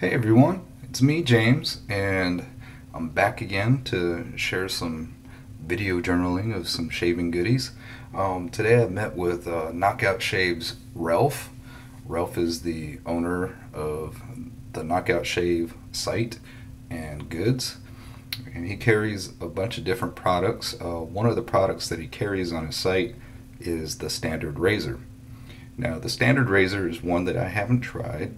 Hey everyone, it's me James, and I'm back again to share some video journaling of some shaving goodies. Today I met with KnockOut Shave's Ralph. Ralph is the owner of the KnockOut Shave site and goods, and he carries a bunch of different products. One of the products that he carries on his site is the standard razor. Now the standard razor is one that I haven't tried,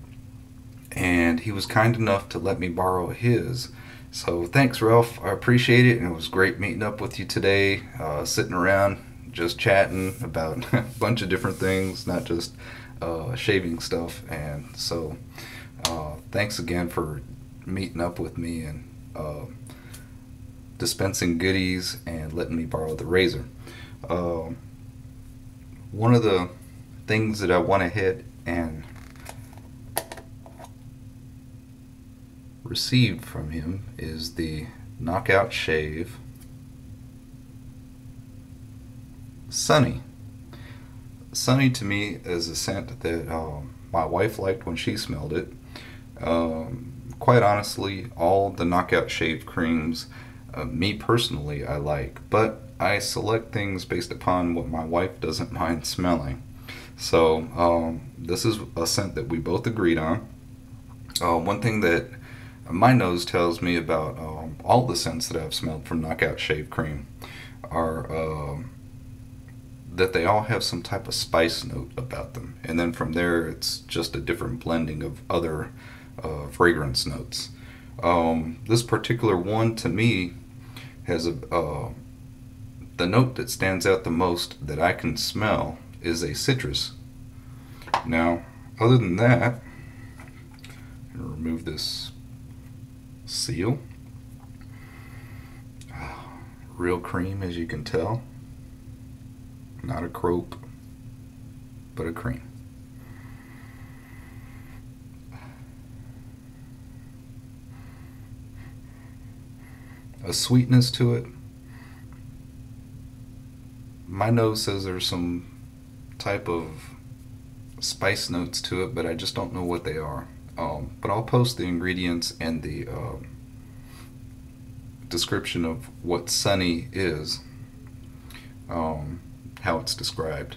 and he was kind enough to let me borrow his. So thanks, Ralph. I appreciate it, and it was great meeting up with you today, sitting around just chatting about a bunch of different things, not just shaving stuff. And so thanks again for meeting up with me and dispensing goodies and letting me borrow the razor. One of the things that I went ahead and received from him is the KnockOut Shave Sonny. Sonny to me is a scent that my wife liked when she smelled it. Quite honestly, all the KnockOut Shave creams, me personally, I like, but I select things based upon what my wife doesn't mind smelling. So this is a scent that we both agreed on. One thing that my nose tells me about all the scents that I've smelled from KnockOut Shave Cream are that they all have some type of spice note about them, and then from there it's just a different blending of other fragrance notes. This particular one to me has the note that stands out the most that I can smell is a citrus. Now, other than that, I'm going to remove this seal. Real cream, as you can tell. Not a crope, but a cream. A sweetness to it. My nose says there's some type of spice notes to it, but I just don't know what they are. But I'll post the ingredients and the description of what Sonny is, how it's described.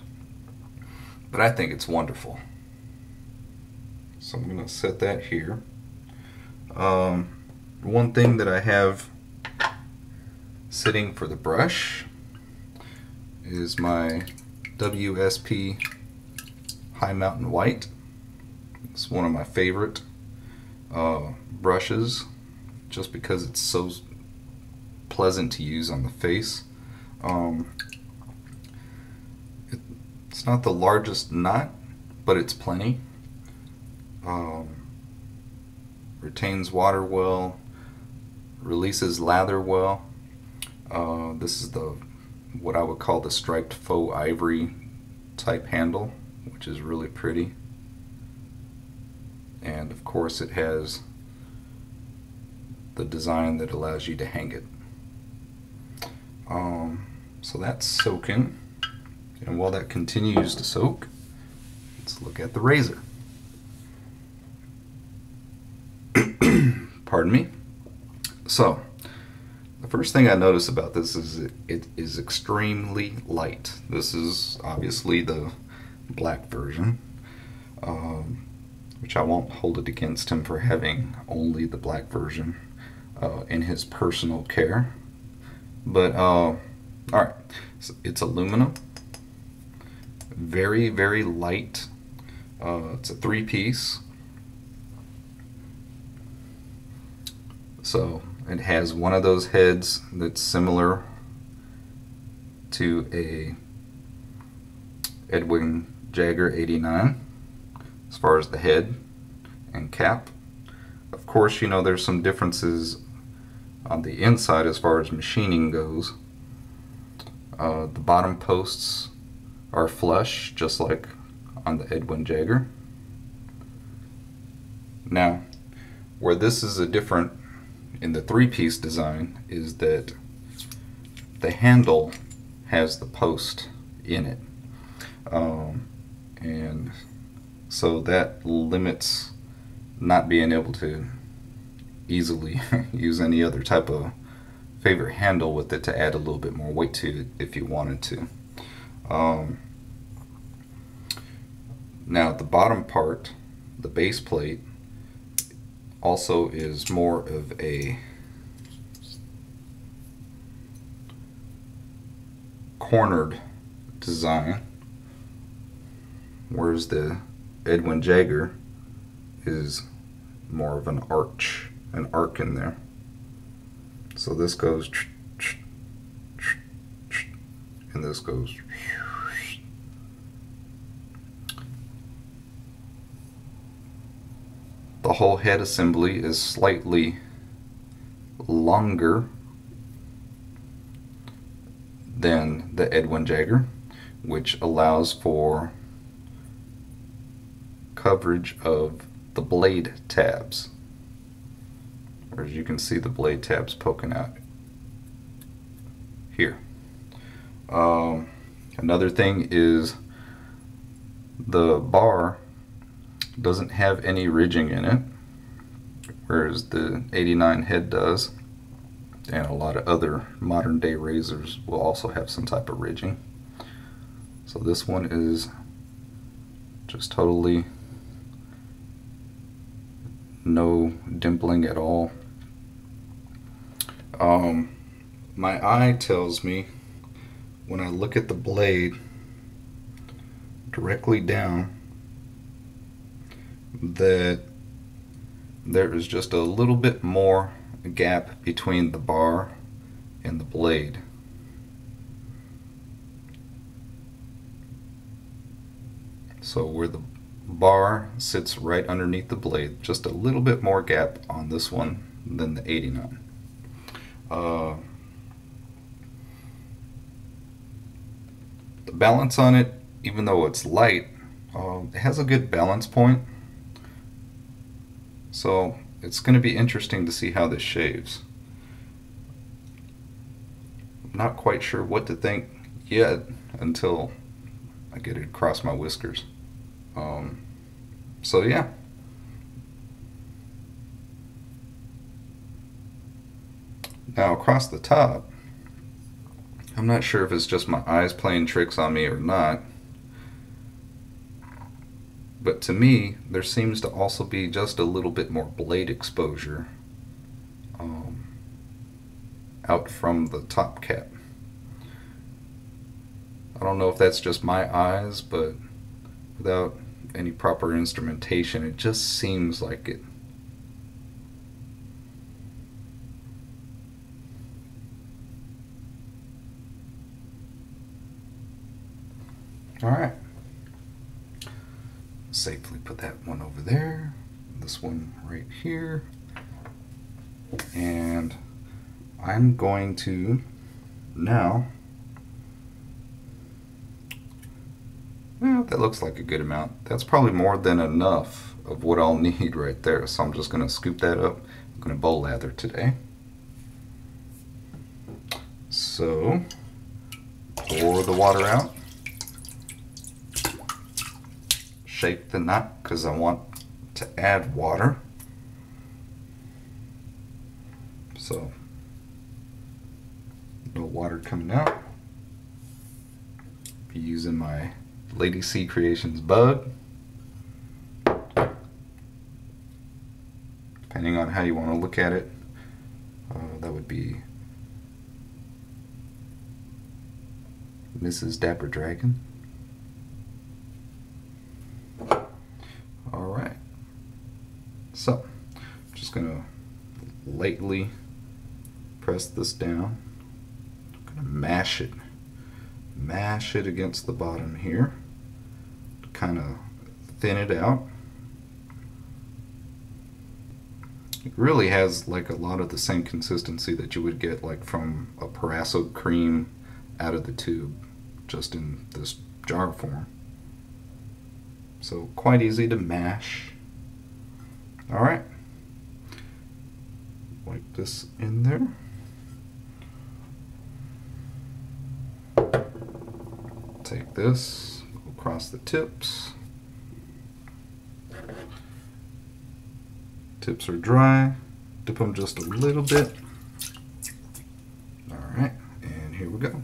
But I think it's wonderful. So I'm going to set that here. One thing that I have sitting for the brush is my WSP High Mountain White. It's one of my favorite brushes just because it's so pleasant to use on the face. It's not the largest knot, but it's plenty. Retains water well, releases lather well. This is what I would call the striped faux ivory type handle, which is really pretty. And of course it has the design that allows you to hang it. So that's soaking, and while that continues to soak, let's look at the razor. Pardon me. So the first thing I notice about this is it is extremely light. This is obviously the black version, which I won't hold it against him for having only the black version in his personal care. But alright, so it's aluminum, very, very light. It's a 3-piece, so it has one of those heads that's similar to a Edwin Jagger 89 as far as the head and cap. Of course, you know, there's some differences on the inside as far as machining goes. The bottom posts are flush, just like on the Edwin Jagger. Now, where this is a different in the 3-piece design is that the handle has the post in it, and so that limits not being able to easily use any other type of favorite handle with it to add a little bit more weight to it if you wanted to. Now the bottom part, the base plate, also is more of a cornered design, whereas the Edwin Jagger is more of an arc in there. So this goes and this goes. The whole head assembly is slightly longer than the Edwin Jagger, which allows for coverage of the blade tabs. As you can see, the blade tabs poking out here. Another thing is the bar doesn't have any ridging in it, whereas the 89 head does, and a lot of other modern day razors will also have some type of ridging. So this one is just totally no dimpling at all. My eye tells me when I look at the blade directly down that there is just a little bit more gap between the bar and the blade. So where the bar sits right underneath the blade, just a little bit more gap on this one than the 89. The balance on it, even though it's light, it has a good balance point. So it's going to be interesting to see how this shaves. I'm not quite sure what to think yet until I get it across my whiskers. So yeah. Now across the top, I'm not sure if it's just my eyes playing tricks on me or not, but to me there seems to also be just a little bit more blade exposure out from the top cap. I don't know if that's just my eyes, but without any proper instrumentation it just seems like it. Alright, safely put that one over there, this one right here, and I'm going to now, well, that looks like a good amount. That's probably more than enough of what I'll need right there, so I'm just going to scoop that up. I'm going to bowl lather today. So pour the water out. Shake the knot because I want to add water. So no water coming out. Be using my Lady C Creations bug. Depending on how you want to look at it, that would be Mrs. Dapper Dragon. Alright, so I'm just going to lightly press this down. I'm going to mash it against the bottom here to kind of thin it out. It really has like a lot of the same consistency that you would get like from a Parasso cream out of the tube, just in this jar form. So quite easy to mash. Alright, wipe this in there. Take this across the tips. Tips are dry. Dip them just a little bit. Alright, and here we go.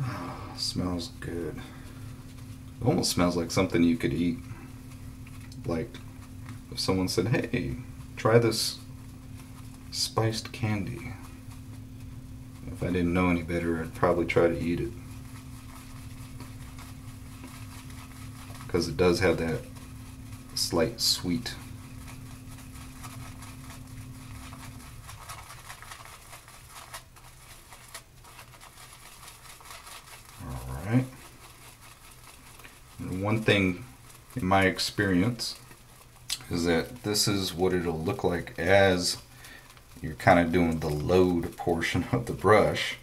Oh, smells good. It almost smells like something you could eat. Like if someone said, hey, try this spiced candy. If I didn't know any better, I'd probably try to eat it. Because it does have that slight sweet. Alright. One thing in my experience is that this is what it'll look like as you're kind of doing the load portion of the brush.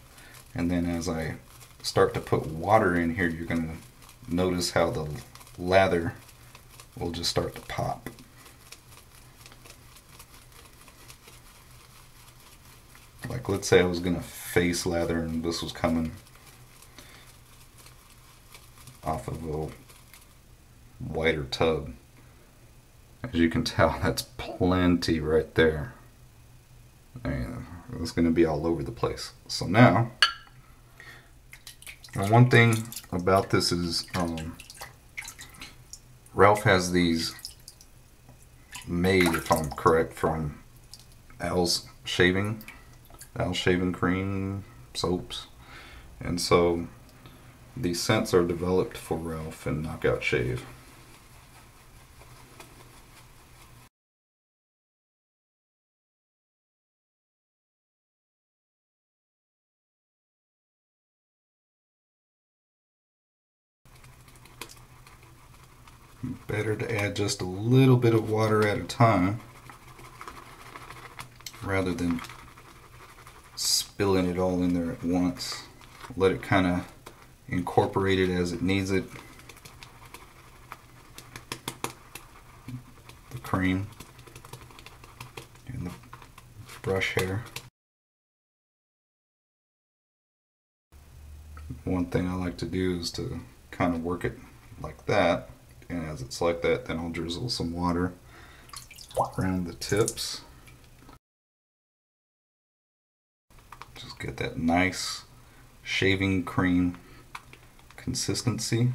And then as I start to put water in here, you're going to notice how the lather will just start to pop. Like let's say I was going to face lather and this was coming off of a wider tub. As you can tell, that's plenty right there. And it's going to be all over the place. So now, one thing about this is Ralph has these made, if I'm correct, from Al's shaving cream soaps. And so these scents are developed for Ralph and KnockOut Shave. Better to add just a little bit of water at a time rather than spilling it all in there at once. Let it kind of incorporate it as it needs it. The cream and the brush hair. One thing I like to do is to kind of work it like that. And as it's like that, then I'll drizzle some water around the tips. Just get that nice shaving cream consistency.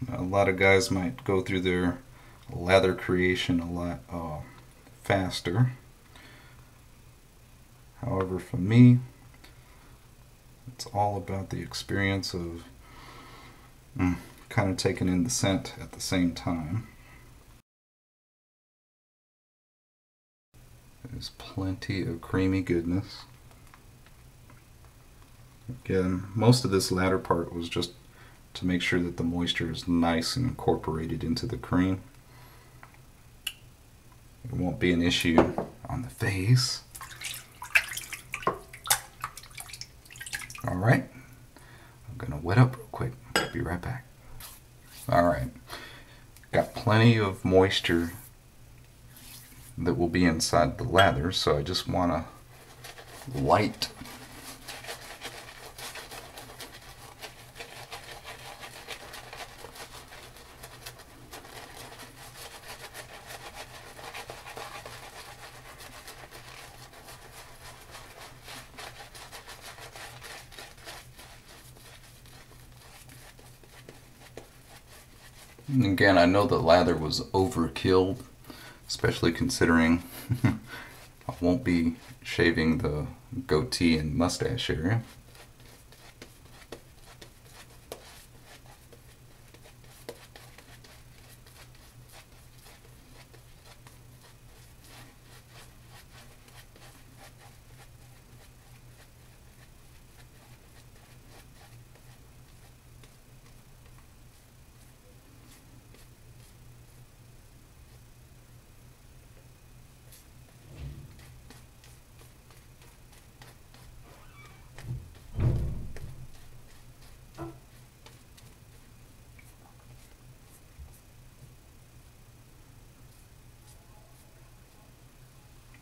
Now, a lot of guys might go through their lather creation a lot faster. However, for me, it's all about the experience of kind of taking in the scent at the same time. There's plenty of creamy goodness. Again, most of this latter part was just to make sure that the moisture is nice and incorporated into the cream. It won't be an issue on the face. Alright, I'm gonna wet up real quick. Be right back. Alright, got plenty of moisture that will be inside the lather, so I just want to light and again, I know the lather was overkill, especially considering I won't be shaving the goatee and mustache area.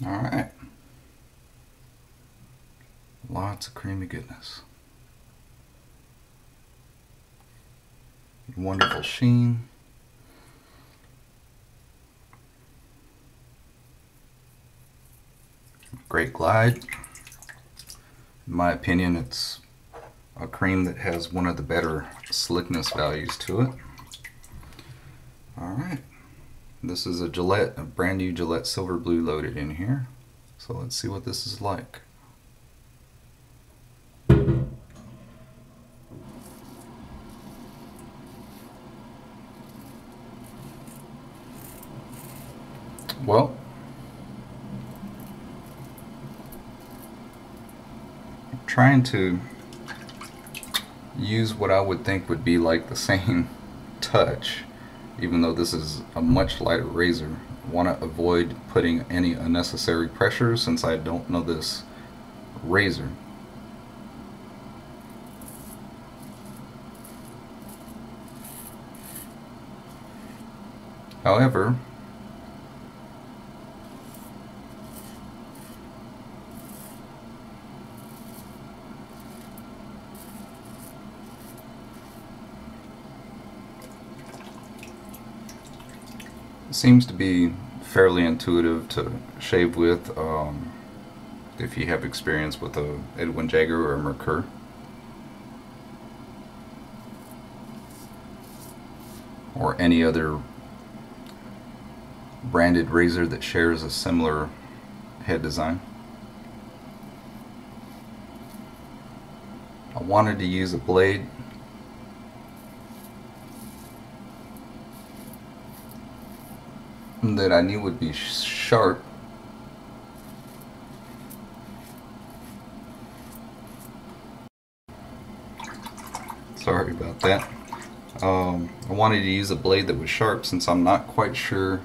Alright. Lots of creamy goodness. Wonderful sheen. Great glide. In my opinion, it's a cream that has one of the better slickness values to it. Alright, this is a brand new Gillette Silver Blue loaded in here. So let's see what this is like. Well, I'm trying to use what I would think would be like the same touch, even though this is a much lighter razor. I want to avoid putting any unnecessary pressure since I don't know this razor. However, it seems to be fairly intuitive to shave with if you have experience with a Edwin Jagger or a Merkur. Or any other branded razor that shares a similar head design. I wanted to use a blade that I knew would be sharp. Sorry about that. I wanted to use a blade that was sharp since I'm not quite sure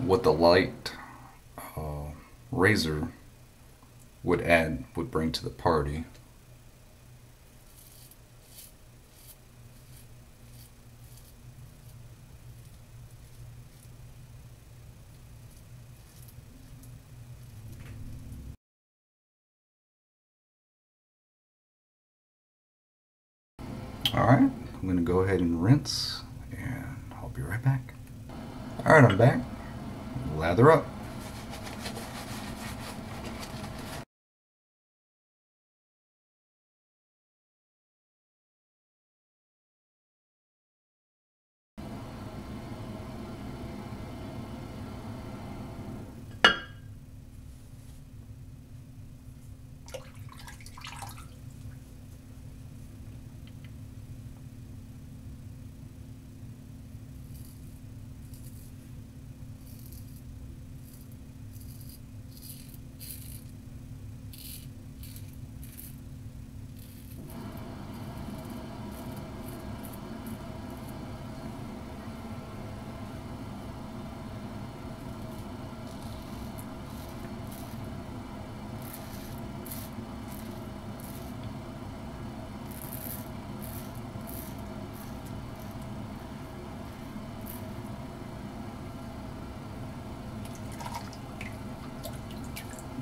what the light razor would bring to the party. Alright, I'm going to go ahead and rinse, and I'll be right back. Alright, I'm back. Lather up.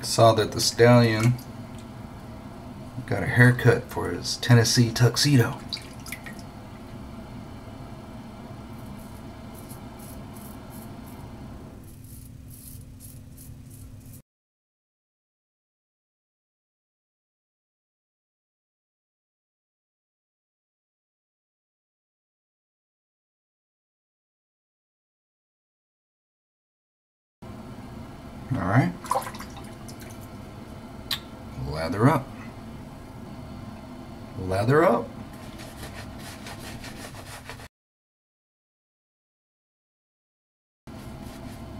Saw that the stallion got a haircut for his Tennessee tuxedo. All right. Lather up. Lather up.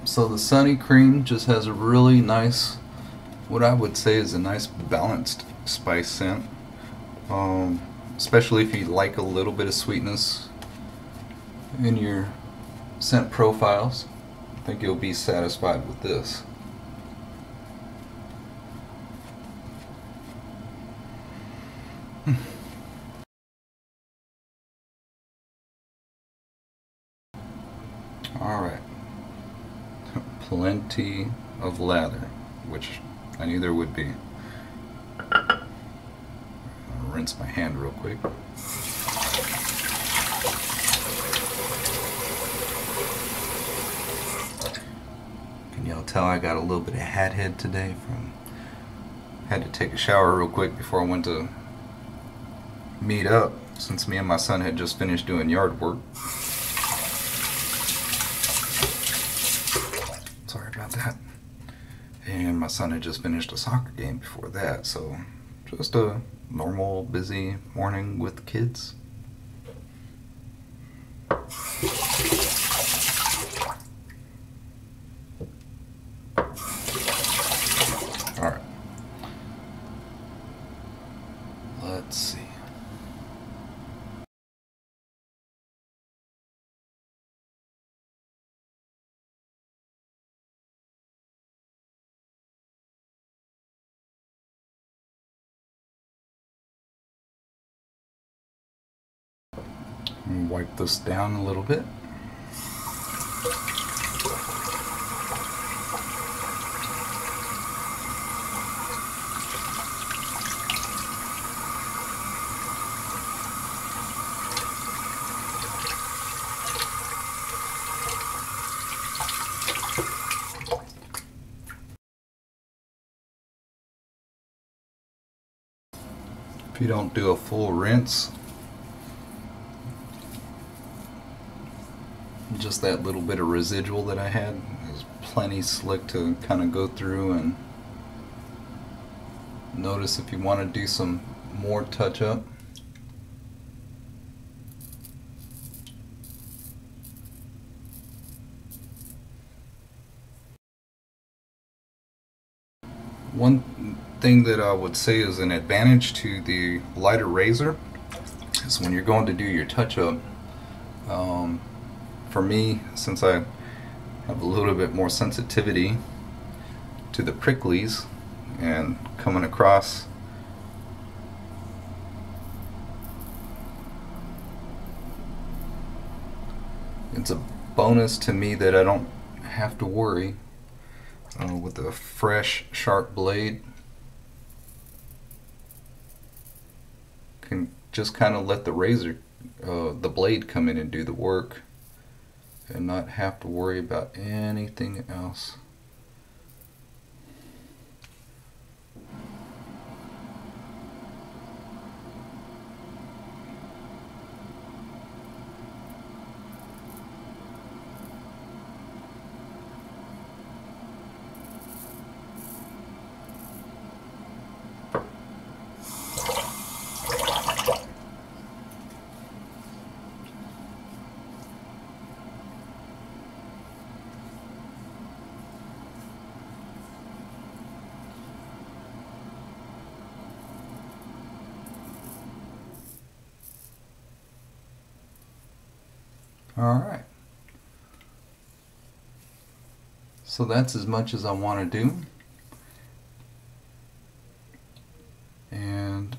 So the Sonny cream just has a really nice, what I would say is a nice balanced spice scent. Especially if you like a little bit of sweetness in your scent profiles. I think you'll be satisfied with this. Alright, plenty of lather, which I knew there would be. I'll rinse my hand real quick. Can y'all tell I got a little bit of hat head today from had to take a shower real quick before I went to meet up, since me and my son had just finished doing yard work. Sorry about that. And my son had just finished a soccer game before that, so just a normal busy morning with the kids. Alright. Let's see. Wipe this down a little bit. If you don't do a full rinse, just that little bit of residual that I had is plenty slick to kind of go through and notice if you want to do some more touch up. One thing that I would say is an advantage to the lighter razor is when you're going to do your touch up. For me, since I have a little bit more sensitivity to the pricklies and coming across it's a bonus to me that I don't have to worry with a fresh sharp blade. Can just kind of let the razor the blade come in and do the work and not have to worry about anything else. Alright, so that's as much as I want to do, and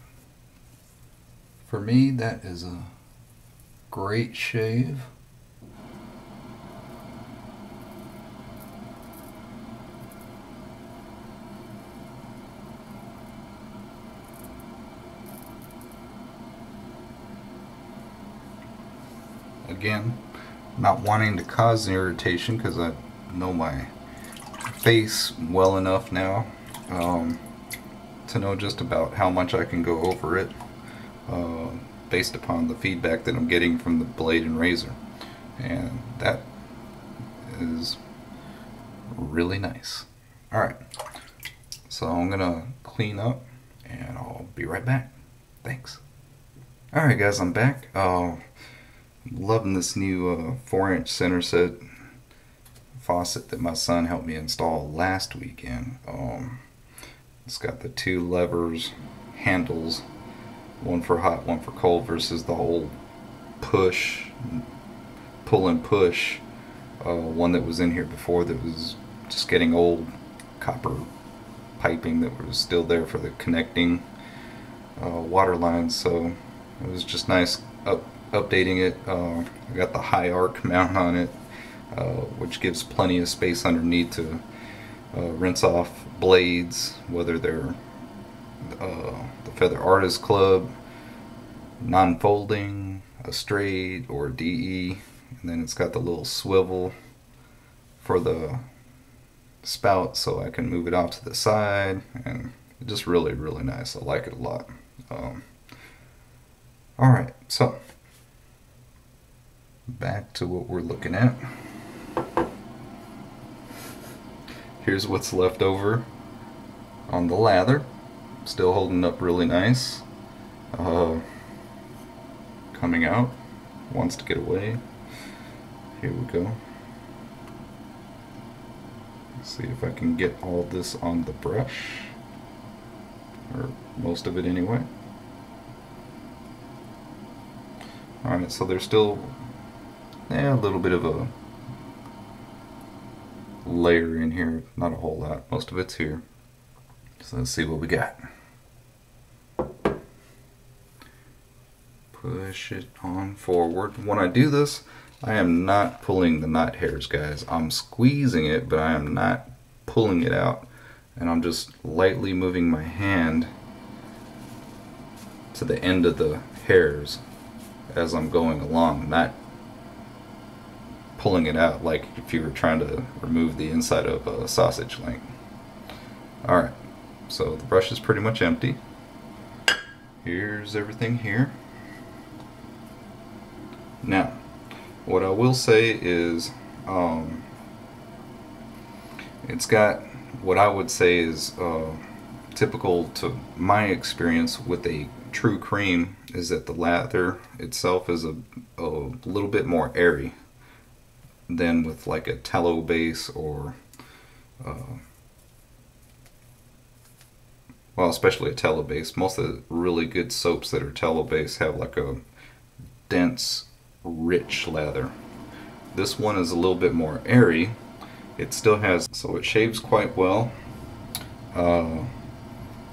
for me that is a great shave. Again, not wanting to cause irritation because I know my face well enough now to know just about how much I can go over it based upon the feedback that I'm getting from the blade and razor, and that is really nice. Alright, so I'm gonna clean up and I'll be right back. Thanks. Alright guys, I'm back. Loving this new 4-inch center set faucet that my son helped me install last weekend. It's got the 2 levers, handles, one for hot, one for cold, versus the old push, pull and push one that was in here before that was just getting old, copper piping that was still there for the connecting water lines. So it was just nice updating it. I got the high arc mount on it. which gives plenty of space underneath to rinse off blades, whether they're the Feather Artist Club, non-folding, a straight, or a DE. And then it's got the little swivel for the spout so I can move it off to the side, and just really, really nice. I like it a lot. Alright, so back to what we're looking at. Here's what's left over on the lather. Still holding up really nice. Coming out. Wants to get away. Here we go. Let's see if I can get all this on the brush. Or most of it anyway. Alright, so there's still a little bit of a layer in here. Not a whole lot. Most of it's here. So let's see what we got. Push it on forward. When I do this, I am not pulling the knot hairs, guys. I'm squeezing it, but I am not pulling it out. And I'm just lightly moving my hand to the end of the hairs as I'm going along, not pulling it out like if you were trying to remove the inside of a sausage link. Alright, so the brush is pretty much empty. Here's everything here. Now, what I will say is it's got what I would say is typical to my experience with a true cream, is that the lather itself is a little bit more airy than with like a tallow base or well, especially a tallow base. Most of the really good soaps that are tallow base have like a dense, rich lather. This one is a little bit more airy. It still has, so it shaves quite well.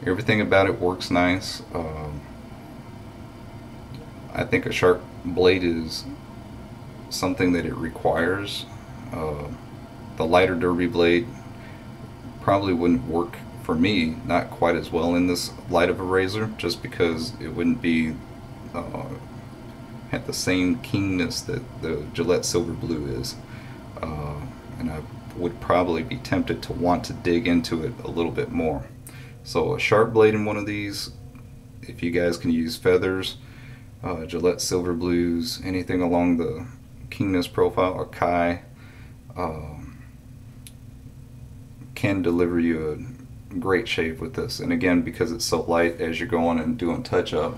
Everything about it works nice. I think a sharp blade is something that it requires. The lighter derby blade probably wouldn't work for me, not quite as well in this light of a razor, just because it wouldn't be at the same keenness that the Gillette Silver Blue is. And I would probably be tempted to want to dig into it a little bit more. So a sharp blade in one of these, if you guys can use feathers, Gillette Silver Blues, anything along the keenness profile, or Kai, can deliver you a great shave with this. And again, because it's so light, as you're going and doing touch up,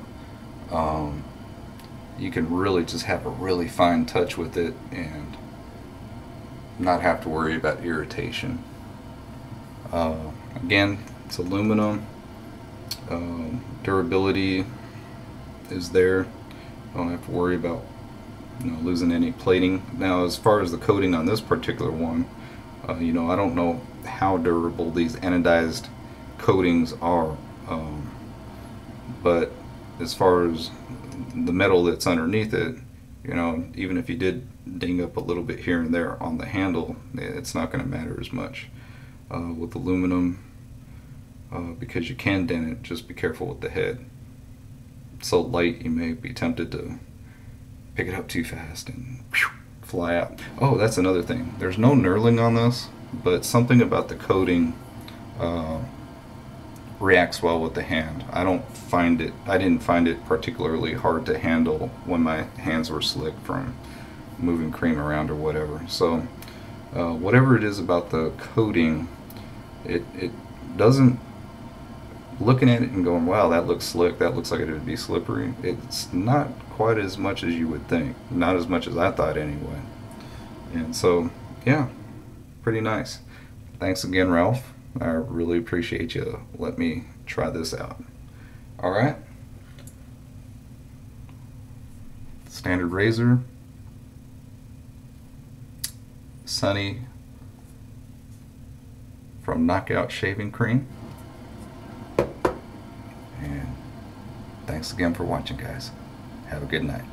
you can really just have a really fine touch with it and not have to worry about irritation. Again, it's aluminum. Durability is there. Don't have to worry about losing any plating. Now, as far as the coating on this particular one, I don't know how durable these anodized coatings are, but as far as the metal that's underneath it, even if you did ding up a little bit here and there on the handle, it's not going to matter as much. With aluminum, because you can dent it, just be careful with the head. It's so light you may be tempted to pick it up too fast and fly out. Oh, that's another thing. There's no knurling on this, but something about the coating reacts well with the hand. I didn't find it particularly hard to handle when my hands were slick from moving cream around or whatever. So whatever it is about the coating, it doesn't, looking at it and going, wow, that looks slick, that looks like it would be slippery, it's not quite as much as you would think. Not as much as I thought anyway. And so, yeah, pretty nice. Thanks again, Ralph. I really appreciate you letting me try this out. Alright. Standard razor. Sonny from KnockOut Shaving Cream. And thanks again for watching, guys. Have a good night.